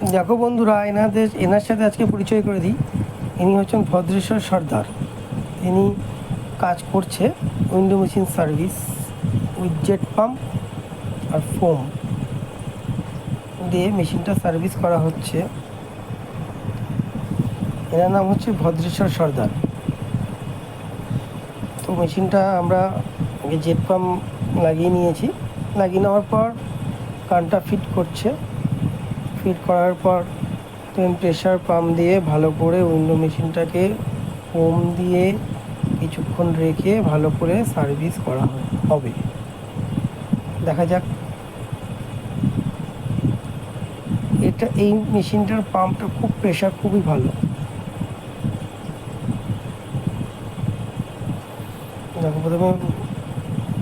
দেখো বন্ধুরা, এনার সাথে আজকে পরিচয় করে দিই। ইনি হচ্ছেন ভদ্রেশ্বর সর্দার। তিনি কাজ করছে window machine service with jet pump আর ফোম দিয়ে মেশিনটা সার্ভিস করা হচ্ছে। এনার নাম হচ্ছে ভদ্রেশ্বর সর্দার। তো মেশিনটা আমরা জেট পাম্প লাগিয়ে নিয়েছি। লাগিয়ে নেওয়ার পর কানটা ফিট করছে। ফিট করার পর প্রেশার পাম্প দিয়ে ভালো করে উইন্ডো মেশিনটাকে ফোম দিয়ে কিছুক্ষণ রেখে ভালো করে সার্ভিস করা হবে। দেখা যাক। এই মেশিনটার পাম্পটা খুব প্রেশার খুবই ভালো। দেখো, প্রথমে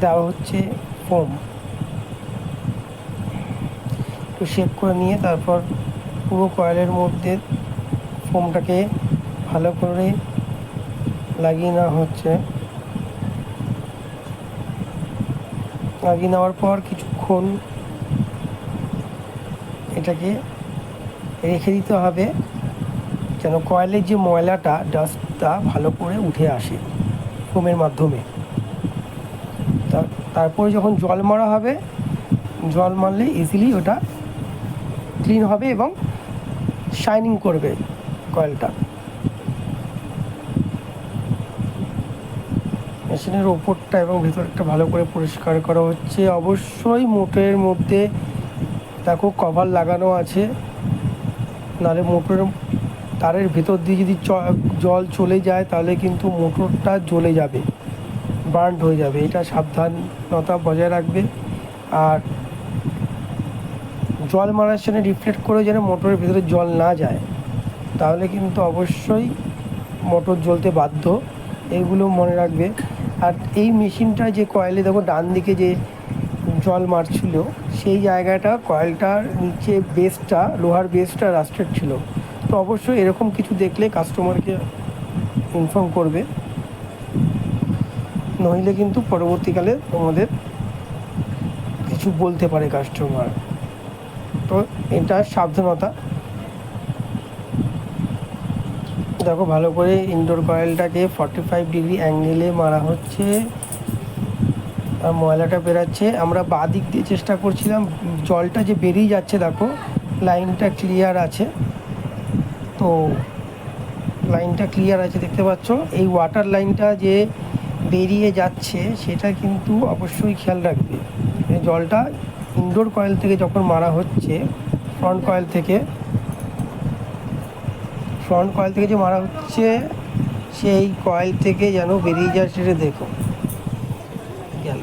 দেওয়া হচ্ছে ফোম, একটু শেক করে নিয়ে তারপর পুরো কয়েলের মধ্যে ফোমটাকে ভালো করে লাগিয়ে নেওয়া হচ্ছে। লাগিয়ে নেওয়ার পর কিছুক্ষণ এটাকে রেখে দিতে হবে যেন কয়েলের যে ময়লাটা, ডাস্টটা ভালো করে উঠে আসে ফোমের মাধ্যমে। তারপরে যখন জল মারা হবে, জল মারলে ইজিলি ওটা ক্লিন হবে এবং শাইনিং করবে কয়েলটা। মেশিনের ওপরটা এবং ভেতরটা ভালো করে পরিষ্কার করা হচ্ছে। অবশ্যই মোটরের মধ্যে দেখো কভার লাগানো আছে, নাহলে মোটরের তারের ভেতর দিয়ে যদি জল চলে যায় তাহলে কিন্তু মোটরটা জ্বলে যাবে, বার্ন হয়ে যাবে। এটা সাবধানতা বজায় রাখবে। আর জল মারার সময় রিফ্লেক্ট করে যেন মোটরের ভিতরে জল না যায়, তাহলে কিন্তু অবশ্যই মোটর জ্বলতে বাধ্য। এইগুলো মনে রাখবে। আর এই মেশিনটা যে কয়েলে দেখো ডান দিকে যে জল মারছিল, সেই জায়গাটা কয়েলটার নিচে বেসটা, লোহার বেসটা রাস্টেড ছিল। তো অবশ্যই এরকম কিছু দেখলে কাস্টমারকে ইনফর্ম করবে, নইলে কিন্তু পরবর্তীকালে তোমাদের কিছু বলতে পারে কাস্টমার। তো এটা সাবধানতা। দেখো, ভালো করে ইনডোর কয়েলটাকে 45 ডিগ্রি অ্যাঙ্গেলে মারা হচ্ছে আর ময়লাটা বেরাচ্ছে। আমরা বাঁ দিক দিয়ে চেষ্টা করছিলাম, জলটা যে বেরিয়ে যাচ্ছে দেখো লাইনটা ক্লিয়ার আছে। তো লাইনটা ক্লিয়ার আছে দেখতে পাচ্ছ। এই ওয়াটার লাইনটা যে বেরিয়ে যাচ্ছে সেটা কিন্তু অবশ্যই খেয়াল রাখবে। জলটা ইনডোর কয়েল থেকে যখন মারা হচ্ছে, ফ্রন্ট কয়েল থেকে যে মারা হচ্ছে, সেই কয়েল থেকে যেন বেরিয়ে যায় সেটা দেখো। গেল।